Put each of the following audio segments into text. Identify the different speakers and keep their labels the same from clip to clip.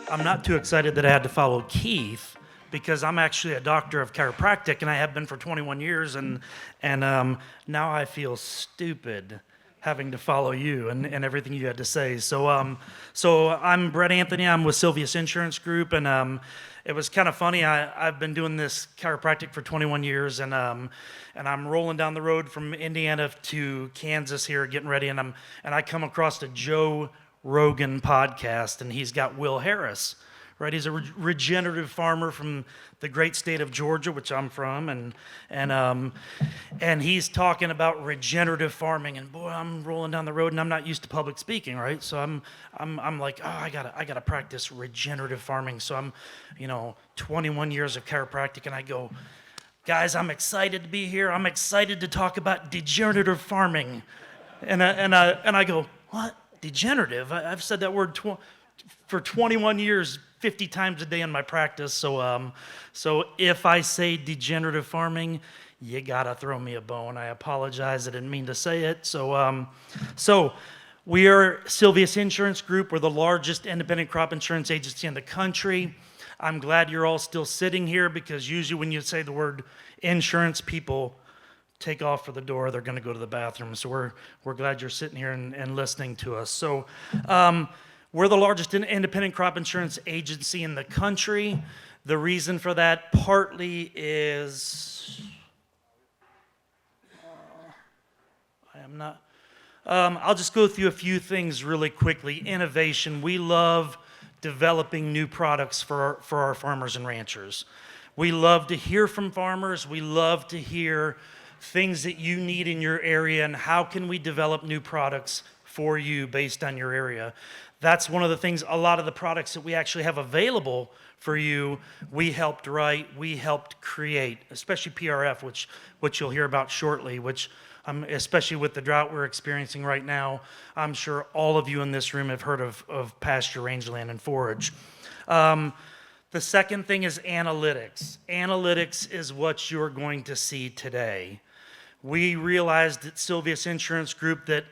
Speaker 1: I'm not too excited that I had to follow Keith because I'm actually a doctor of chiropractic and I have been for 21 years, and now I feel stupid having to follow you and everything you had to say. So I'm Brett Anthony. I'm with Silveus Insurance Group, and it was kind of funny. I've been doing this chiropractic for 21 years, and I'm rolling down the road from Indiana to Kansas here, getting ready, and I come across a Joe Rogan podcast, and he's got Will Harris, right? He's a regenerative farmer from the great state of Georgia, which I'm from, and he's talking about regenerative farming. And boy, I'm rolling down the road, and I'm not used to public speaking, right? So I'm like, oh, I gotta practice regenerative farming. So I'm, 21 years of chiropractic, and I go, guys, I'm excited to be here. I'm excited to talk about degenerative farming, and I go, what? Degenerative? I've said that word for 21 years, 50 times a day in my practice. So if I say degenerative farming, you gotta throw me a bone. I apologize. I didn't mean to say it. So we are Silveus Insurance Group. We're the largest independent crop insurance agency in the country. I'm glad you're all still sitting here because usually when you say the word insurance, people take off for the door. They're going to go to the bathroom. So we're glad you're sitting here and listening to us. So we're the largest independent crop insurance agency in the country. The reason for that partly is I'll just go through a few things really quickly. Innovation. We love developing new products for our farmers and ranchers. We love to hear from farmers. We love to hear things that you need in your area and how can we develop new products for you based on your area. That's one of the things, a lot of the products that we actually have available for you, we helped write, we helped create, especially PRF, which you'll hear about shortly, which especially with the drought we're experiencing right now, I'm sure all of you in this room have heard of pasture, rangeland, and forage. The second thing is analytics. Analytics is what you're going to see today. We realized at Silveus Insurance Group that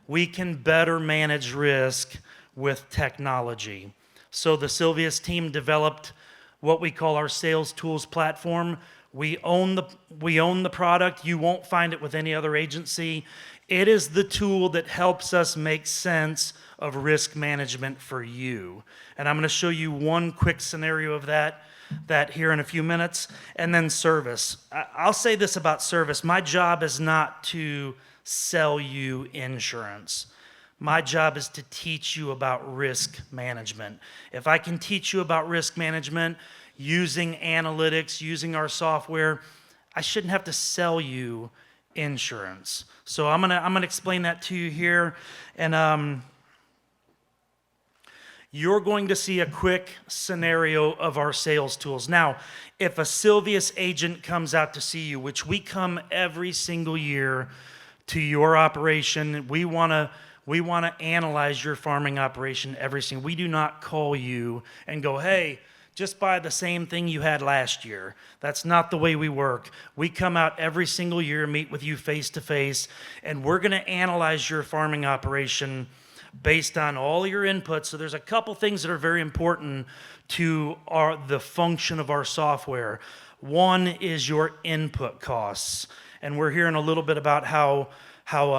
Speaker 1: we can better manage risk with technology. So the Silveus team developed what we call our sales tools platform. We own the product. You won't find it with any other agency. It is the tool that helps us make sense of risk management for you. And I'm going to show you one quick scenario of that here in a few minutes. And then service. I'll say this about service. My job is not to sell you insurance. My job is to teach you about risk management. If I can teach you about risk management using analytics, using our software, I shouldn't have to sell you insurance. So I'm gonna explain that to you here, and you're going to see a quick scenario of our sales tools. Now, if a Silveus agent comes out to see you, which we come every single year to your operation, we want to analyze your farming operation every single. We do not call you and go, hey, just buy the same thing you had last year. That's not the way we work. We come out every single year, meet with you face to face, and we're going to analyze your farming operation based on all your inputs. So there's a couple things that are very important to the function of our software. One is your input costs, and we're hearing a little bit about how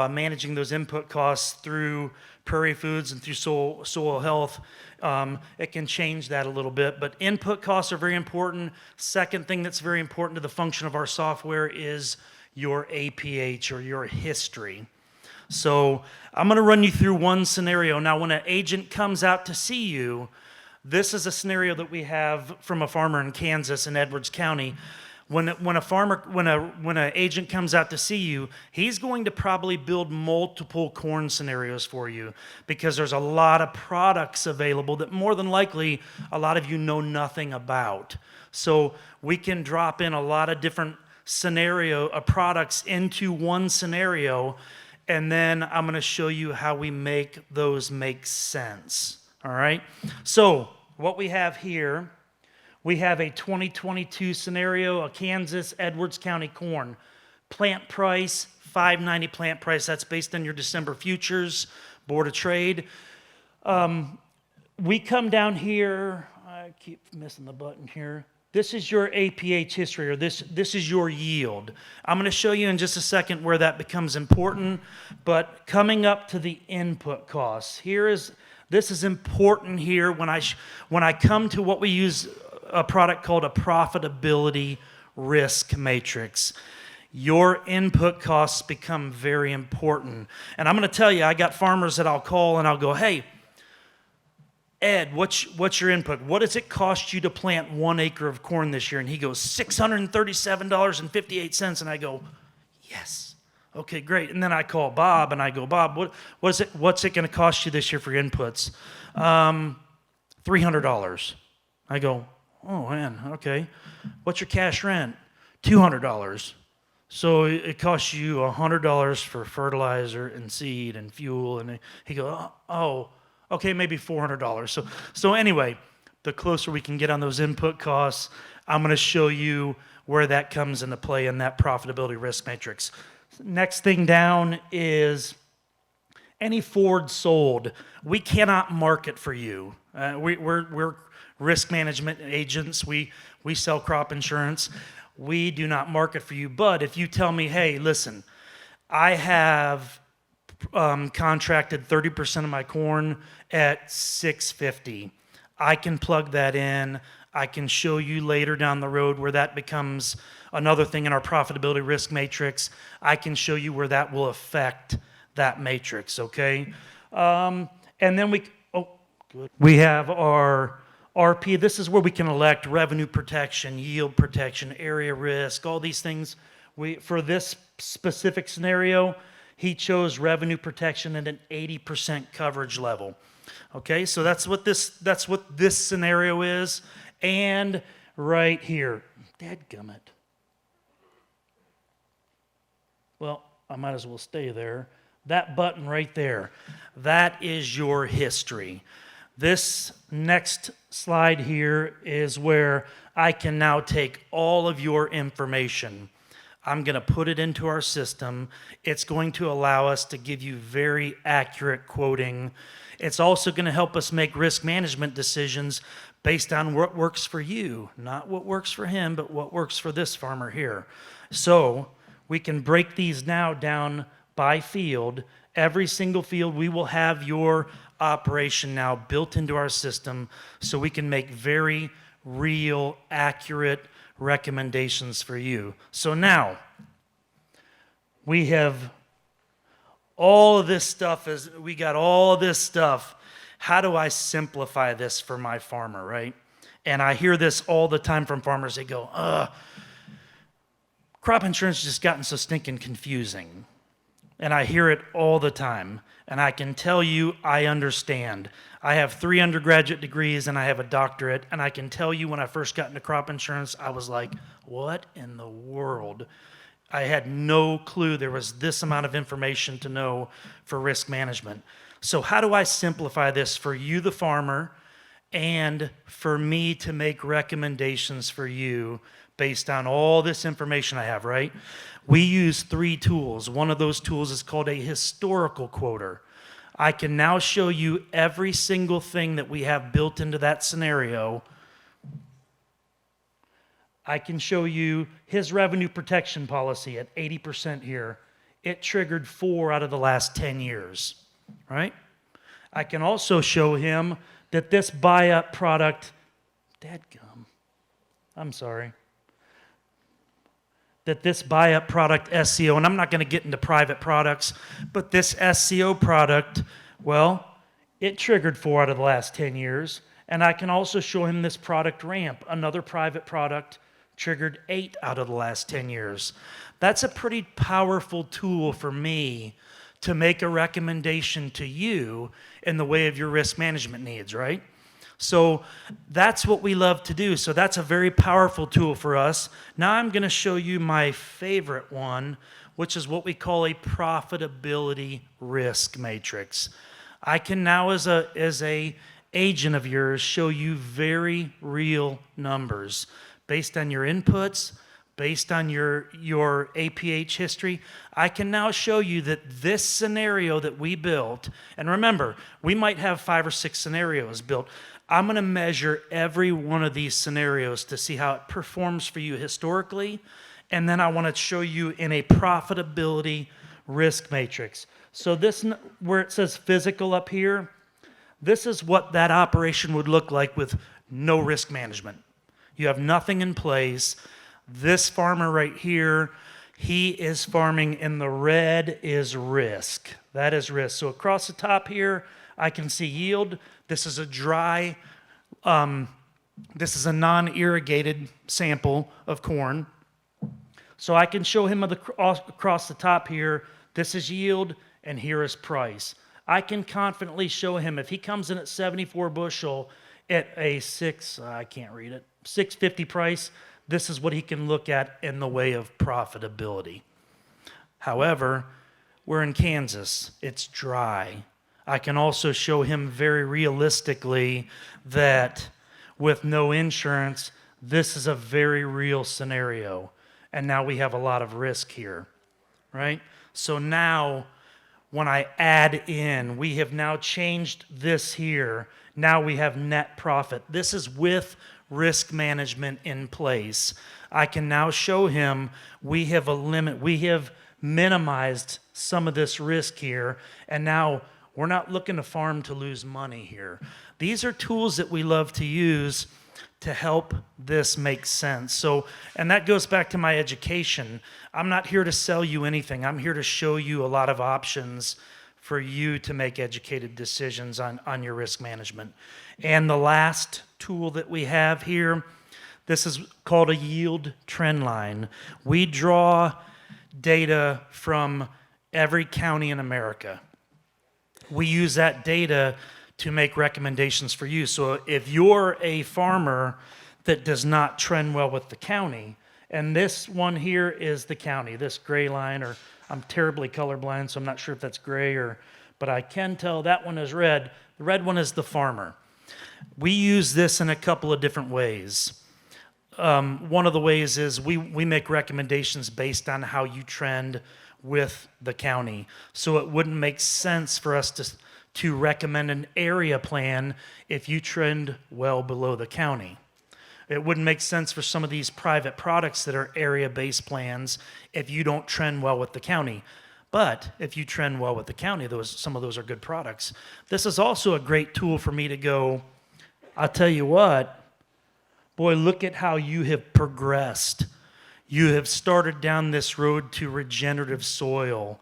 Speaker 1: managing those input costs through PrairieFoods and through soil health, it can change that a little bit. But input costs are very important. Second thing that's very important to the function of our software is your APH, or your history. So I'm going to run you through one scenario. Now, when an agent comes out to see you, this is a scenario that we have from a farmer in Kansas in Edwards County. When an agent comes out to see you, he's going to probably build multiple corn scenarios for you because there's a lot of products available that more than likely a lot of you know nothing about. So we can drop in a lot of different products into one scenario, and then I'm going to show you how we make those make sense. All right? So what we have here, we have a 2022 scenario, a Kansas Edwards County corn. Plant price, $5.90 plant price. That's based on your December futures, Board of Trade. we come down here. I keep missing the button here. This is your APH history, or this is your yield. I'm going to show you in just a second where that becomes important, but coming up to the input costs, this is important here when I come to what we use a product called a profitability risk matrix. Your input costs become very important. And I'm going to tell you, I got farmers that I'll call and I'll go, hey, Ed, what's your input? What does it cost you to plant 1 acre of corn this year? And he goes, $637.58. And I go, yes. Okay, great. And then I call Bob and I go, Bob, what's it going to cost you this year for your inputs? $300. I go, oh man, okay. What's your cash rent? $200. So it costs you $100 for fertilizer and seed and fuel. And he goes, oh. Okay, maybe $400. So anyway, the closer we can get on those input costs, I'm going to show you where that comes into play in that profitability risk matrix. Next thing down is any forward sold. We cannot market for you. We're risk management agents. We sell crop insurance. We do not market for you. But if you tell me, hey, listen, I have contracted 30% of my corn at $6.50. I can plug that in. I can show you later down the road where that becomes another thing in our profitability risk matrix. I can show you where that will affect that matrix, okay? And then we have our RP. This is where we can elect revenue protection, yield protection, area risk, all these things. For this specific scenario, he chose revenue protection at an 80% coverage level. Okay, so that's what this scenario is. And right here, dadgummit. Well, I might as well stay there. That button right there, that is your history. This next slide here is where I can now take all of your information. I'm going to put it into our system. It's going to allow us to give you very accurate quoting. It's also going to help us make risk management decisions based on what works for you, not what works for him, but what works for this farmer here. So we can break these now down by field. Every single field, we will have your operation now built into our system so we can make very real, accurate recommendations for you. So now, we have all of this stuff. We got all of this stuff. How do I simplify this for my farmer, right? And I hear this all the time from farmers. They go, crop insurance has just gotten so stinking confusing. And I hear it all the time. And I can tell you, I understand. I have 3 undergraduate degrees and I have a doctorate. And I can tell you when I first got into crop insurance, I was like, what in the world? I had no clue there was this amount of information to know for risk management. So how do I simplify this for you, the farmer, and for me to make recommendations for you based on all this information I have, right? We use 3 tools. One of those tools is called a historical quoter. I can now show you every single thing that we have built into that scenario. I can show you his revenue protection policy at 80% here. It triggered 4 out of the last 10 years, right? I can also show him that this buy-up product, dadgum, I'm sorry, that this buy-up product SCO, and I'm not going to get into private products, but this SCO product, well, it triggered 4 out of the last 10 years. And I can also show him this product ramp, another private product, triggered 8 out of the last 10 years. That's a pretty powerful tool for me to make a recommendation to you in the way of your risk management needs, right? So that's what we love to do. So that's a very powerful tool for us. Now I'm going to show you my favorite one, which is what we call a profitability risk matrix. I can now, as a agent of yours, show you very real numbers based on your inputs, based on your APH history, I can now show you that this scenario that we built, and remember, we might have 5 or 6 scenarios built. I'm going to measure every one of these scenarios to see how it performs for you historically, and then I want to show you in a profitability risk matrix. So this, where it says physical up here, this is what that operation would look like with no risk management. You have nothing in place. This farmer right here, he is farming, and the red is risk. That is risk. So across the top here, I can see yield. This is a dry, this is a non-irrigated sample of corn. So I can show him across the top here, this is yield, and here is price. I can confidently show him if he comes in at 74 bushel at a 650 price, this is what he can look at in the way of profitability. However, we're in Kansas. It's dry. I can also show him very realistically that with no insurance, this is a very real scenario. And now we have a lot of risk here, right? So now when I add in, we have now changed this here. Now we have net profit. This is with risk management in place. I can now show him we have minimized some of this risk here, and now we're not looking to farm to lose money here. These are tools that we love to use to help this make sense. So, and that goes back to my education. I'm not here to sell you anything. I'm here to show you a lot of options for you to make educated decisions on your risk management. And the last tool that we have here, this is called a yield trend line. We draw data from every county in America. We use that data to make recommendations for you. So if you're a farmer that does not trend well with the county, and this one here is the county, this gray line, or I'm terribly colorblind, so I'm not sure if that's gray but I can tell that one is red. The red one is the farmer. We use this in a couple of different ways. One of the ways is we make recommendations based on how you trend with the county. So it wouldn't make sense for us to recommend an area plan if you trend well below the county. It wouldn't make sense for some of these private products that are area-based plans if you don't trend well with the county. But if you trend well with the county, some of those are good products. This is also a great tool for me to go, I'll tell you what, boy, look at how you have progressed. You have started down this road to regenerative soil,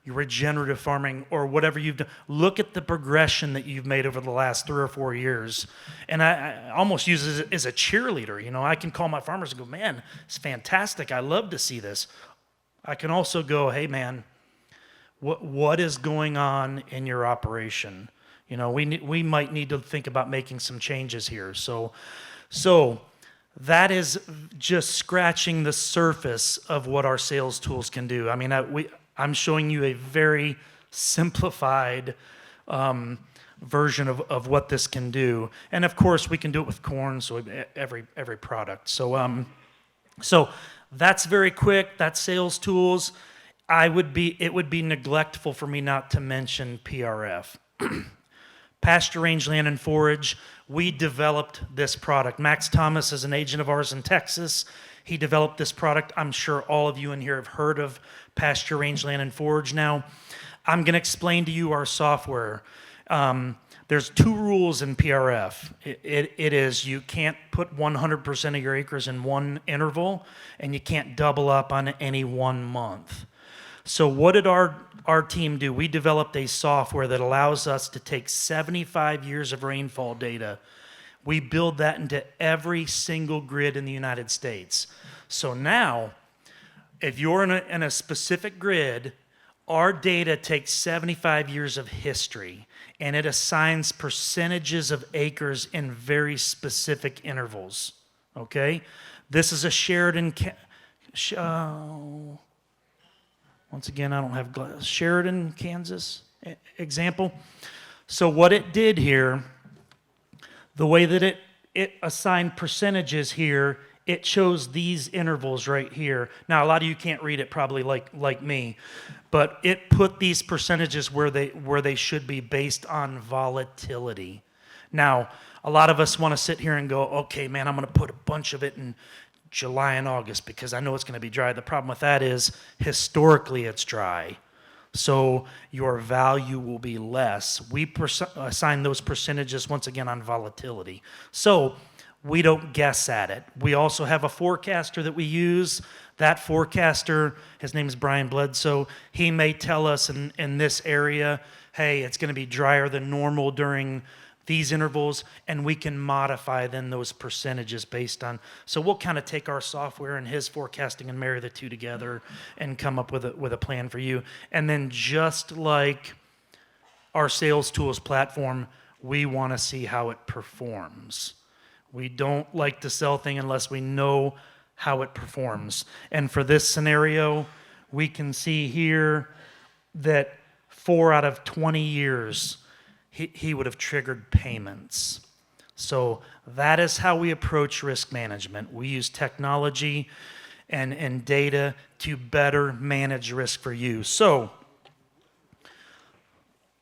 Speaker 1: regenerative farming, or whatever you've done. Look at the progression that you've made over the last 3 or 4 years. And I almost use it as a cheerleader. You know, I can call my farmers and go, man, it's fantastic. I love to see this. I can also go, hey, man, what is going on in your operation? You know, we might need to think about making some changes here. So that is just scratching the surface of what our sales tools can do. I mean, I'm showing you a very simplified version of what this can do. And of course, we can do it with corn, so every product. So that's very quick. That's sales tools. It would be neglectful for me not to mention PRF. Pasture, range, land, and forage. We developed this product. Max Thomas is an agent of ours in Texas. He developed this product. I'm sure all of you in here have heard of Pasture, range, land, and forage now. I'm going to explain to you our software. There's 2 rules in PRF. It is you can't put 100% of your acres in one interval, and you can't double up on any one month. So what did our team do? We developed a software that allows us to take 75 years of rainfall data. We build that into every single grid in the United States. So now, if you're in a specific grid, our data takes 75 years of history, and it assigns percentages of acres in very specific intervals, okay? This is a Sheridan, once again, I don't have Sheridan, Kansas example. So what it did here, the way that it assigned percentages here it shows these intervals right here. Now, a lot of you can't read it probably like me, but it put these percentages where they should be based on volatility. Now, a lot of us want to sit here and go, okay, man, I'm going to put a bunch of it in July and August because I know it's going to be dry. The problem with that is historically it's dry. So your value will be less. We assign those percentages once again on volatility. So we don't guess at it. We also have a forecaster that we use. That forecaster, his name is Brian Bledsoe. He may tell us in this area, hey, it's going to be drier than normal during these intervals, and we can modify then those percentages based on. So we'll kind of take our software and his forecasting and marry the two together and come up with a plan for you. And then just like our sales tools platform, we want to see how it performs. We don't like to sell things unless we know how it performs. And for this scenario, we can see here that 4 out of 20 years, he would have triggered payments. So that is how we approach risk management. We use technology and data to better manage risk for you. So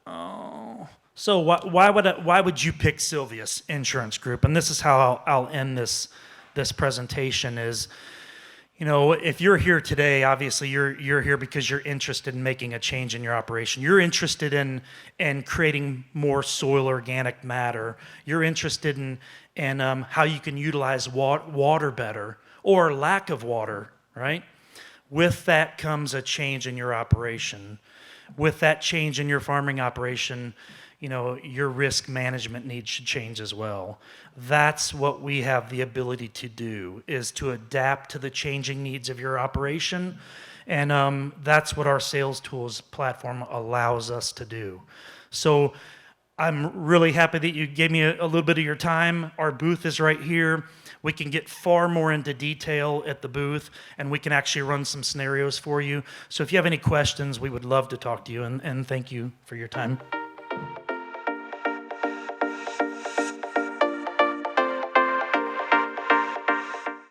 Speaker 1: why would you pick Silveus Insurance Group? And this is how I'll end this presentation is, you know, if you're here today, obviously you're here because you're interested in making a change in your operation. You're interested in creating more soil organic matter. You're interested in how you can utilize water better or lack of water, right? With that comes a change in your operation. With that change in your farming operation, you know, your risk management needs should change as well. That's what we have the ability to do, is to adapt to the changing needs of your operation. And that's what our sales tools platform allows us to do. So I'm really happy that you gave me a little bit of your time. Our booth is right here. We can get far more into detail at the booth, and we can actually run some scenarios for you. So if you have any questions, we would love to talk to you, and thank you for your time.